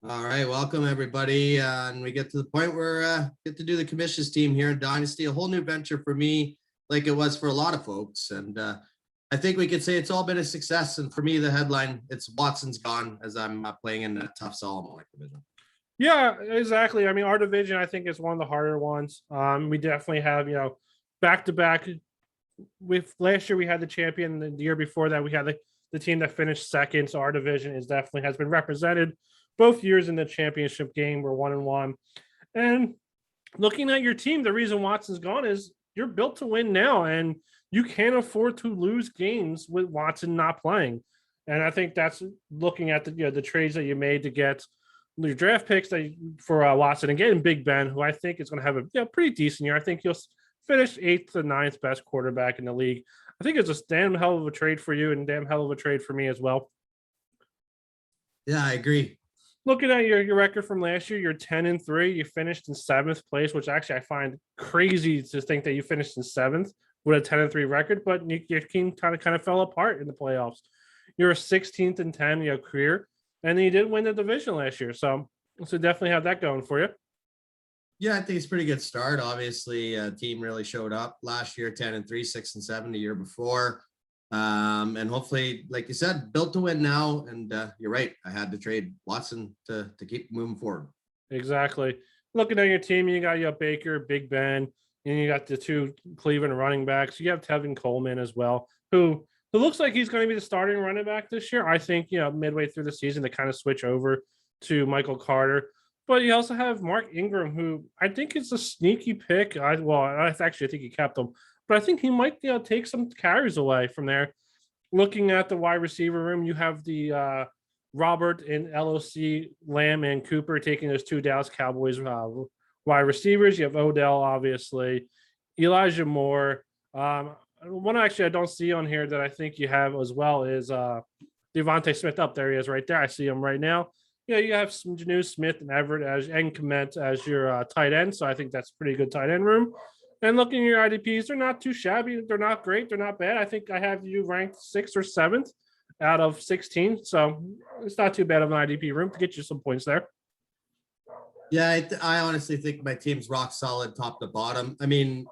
All right, welcome everybody. And we get to the point where get to do the commissions team here in Dynasty, a whole new venture for me, like it was for a lot of folks. And I think we could say it's all been a success. And for me, the headline, it's Watson's gone as I'm playing in a tough Solomon division. Yeah, exactly. I mean, our division, I think, is one of the harder ones. We definitely have, back to back. With last year, we had the champion. The year before that, we had the team that finished second. So our division is definitely has been represented both years in the championship game. We're 1-1. And looking at your team, the reason Watson's gone is you're built to win now, and you can't afford to lose games with Watson not playing. And I think that's looking at the trades that you made to get your draft picks for Watson and getting Big Ben, who I think is going to have a pretty decent year. I think he'll finish 8th to 9th best quarterback in the league. I think it's a damn hell of a trade for you and damn hell of a trade for me as well. Yeah, I agree. Looking at your record from last year, you're 10-3. You finished in 7th place, which actually I find crazy to think that you finished in 7th with a 10-3 record, but your team kind of fell apart in the playoffs. You're a 16-10 career. And then you did win the division last year. So definitely have that going for you. Yeah, I think it's a pretty good start. Obviously, team really showed up last year, 10-3, 6-7 the year before. And hopefully, like you said, built to win now. And you're right. I had to trade Watson to keep moving forward. Exactly. Looking at your team, you got Baker, Big Ben, and you got the 2 Cleveland running backs. You have Tevin Coleman as well, who looks like he's going to be the starting running back this year. I think, midway through the season to kind of switch over to Michael Carter. But you also have Mark Ingram, who I think is a sneaky pick. I think he kept him. But I think he might, take some carries away from there. Looking at the wide receiver room, you have the Robert and LOC, Lamb and Cooper taking those 2 Dallas Cowboys wide receivers. You have Odell, obviously. Elijah Moore. One actually I don't see on here that I think you have as well is Devontae Smith. Up there he is right there. I see him right now. You have some Janu Smith and Everett and Komet as your tight end. So I think that's pretty good tight end room. And looking at your IDPs, they're not too shabby. They're not great. They're not bad. I think I have you ranked 6th or 7th out of 16. So it's not too bad of an IDP room to get you some points there. Yeah, I honestly think my team's rock solid top to bottom. I mean,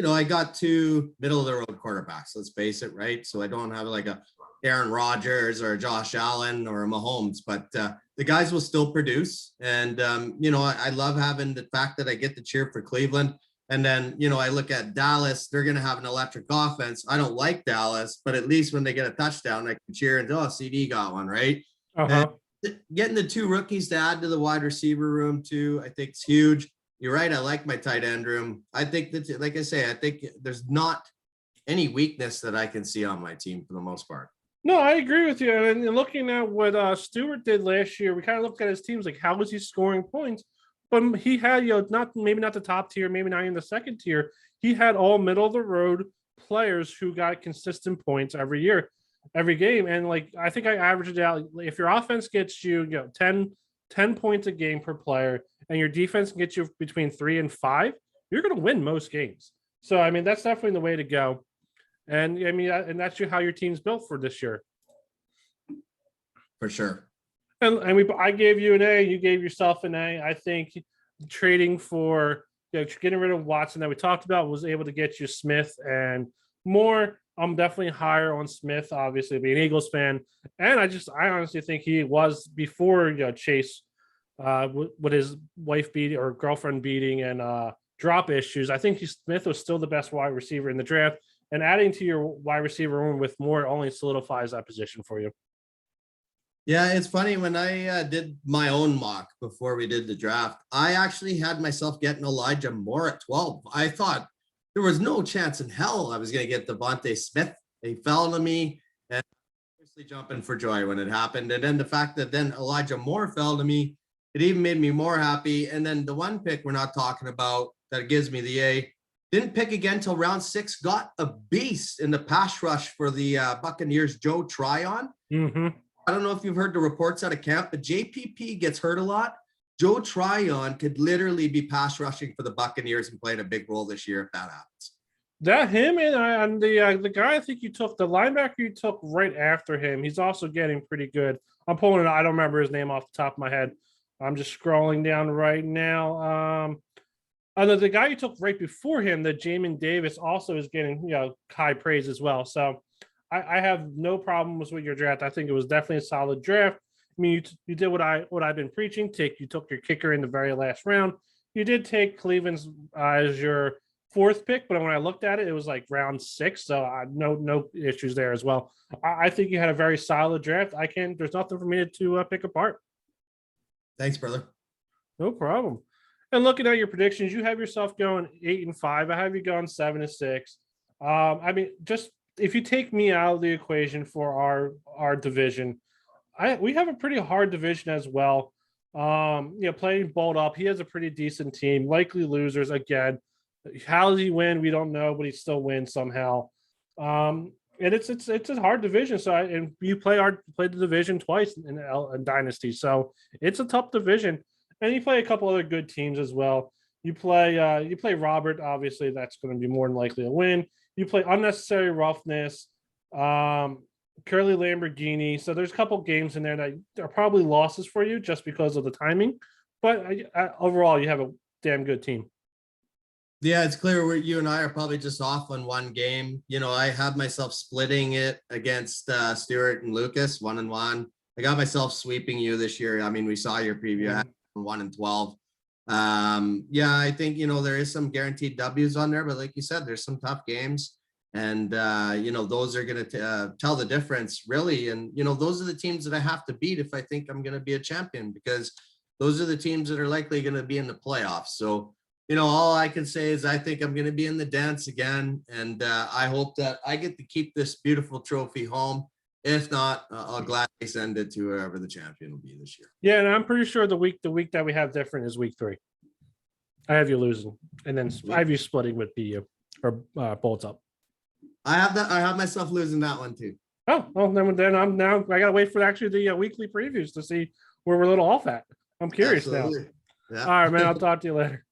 I got 2 middle of the road quarterbacks, let's face it, right? So I don't have like a Aaron Rodgers or Josh Allen or Mahomes, but the guys will still produce. And, I love having the fact that I get to cheer for Cleveland. And then, I look at Dallas, they're going to have an electric offense. I don't like Dallas, but at least when they get a touchdown, I can cheer and, CD got one, right? Uh-huh. Getting the 2 rookies to add to the wide receiver room too, I think it's huge. You're right. I like my tight end room. I think that, like I say, I think there's not any weakness that I can see on my team for the most part. No, I agree with you. And looking at what Stewart did last year, we kind of looked at his teams like, how was he scoring points? But he had, not the top tier, maybe not in the second tier. He had all middle of the road players who got consistent points every year, every game. And I think I averaged it out. If your offense gets you, 10 points a game per player, and your defense can get you between 3 and 5, you're going to win most games. So, I mean, that's definitely the way to go. And I mean, and that's how your team's built for this year. For sure. And I gave you an A, you gave yourself an A. I think trading for, getting rid of Watson that we talked about was able to get you Smith and Moore. I'm definitely higher on Smith, obviously being an Eagles fan. And I honestly think he was before, Chase, with his wife beating or girlfriend beating and drop issues. I think Smith was still the best wide receiver in the draft, and adding to your wide receiver room with Moore only solidifies that position for you. Yeah, it's funny when I did my own mock before we did the draft, I actually had myself getting Elijah Moore at 12. I thought there was no chance in hell I was going to get Devontae Smith. He fell to me and obviously jumping for joy when it happened. And then the fact that then Elijah Moore fell to me, it even made me more happy. And then the one pick we're not talking about that gives me the A, didn't pick again till round 6, got a beast in the pass rush for the Buccaneers, Joe Tryon. Mm-hmm. I don't know if you've heard the reports out of camp, but JPP gets hurt a lot. Joe Tryon could literally be pass rushing for the Buccaneers and playing a big role this year if that happens. That him and the guy I think you took, the linebacker you took right after him, he's also getting pretty good. I'm pulling it. I don't remember his name off the top of my head. I'm just scrolling down right now. The guy you took right before him, the Jamin Davis, also is getting high praise as well. So I have no problems with your draft. I think it was definitely a solid draft. I mean, you did what I've been preaching. You took your kicker in the very last round. You did take Cleveland's as your fourth pick, but when I looked at it, it was like round 6. So no issues there as well. I think you had a very solid draft. There's nothing for me to pick apart. Thanks, brother. No problem. And looking at your predictions, you have yourself going 8-5. I have you going 7-6. I mean, just if you take me out of the equation for our division, we have a pretty hard division as well. Playing Bolt up, he has a pretty decent team. Likely losers again. How does he win? We don't know, but he still wins somehow. And it's a hard division. So and you play the division twice in Dynasty, so it's a tough division. And you play a couple other good teams as well. You play Robert, obviously that's going to be more than likely to win. You play Unnecessary Roughness, Curly Lamborghini. So there's a couple games in there that are probably losses for you just because of the timing. But overall, you have a damn good team. Yeah, it's clear you and I are probably just off on one game. I have myself splitting it against Stuart and Lucas, 1-1. I got myself sweeping you this year. I mean, we saw your preview. I had 1-12. I think there is some guaranteed W's on there, but like you said, there's some tough games, and those are going to tell the difference really. And those are the teams that I have to beat if I think I'm going to be a champion, because those are the teams that are likely going to be in the playoffs. So all I can say is I think I'm going to be in the dance again, and I hope that I get to keep this beautiful trophy home. If not, I'll gladly send it to whoever the champion will be this year. Yeah, and I'm pretty sure the week that we have different is week 3. I have you losing, and then I have you splitting with BU or Bolts up. I have myself losing that one too. Oh, well, then I gotta wait for actually the weekly previews to see where we're a little off at. I'm curious. Absolutely. Now. Yeah. All right, man. I'll talk to you later.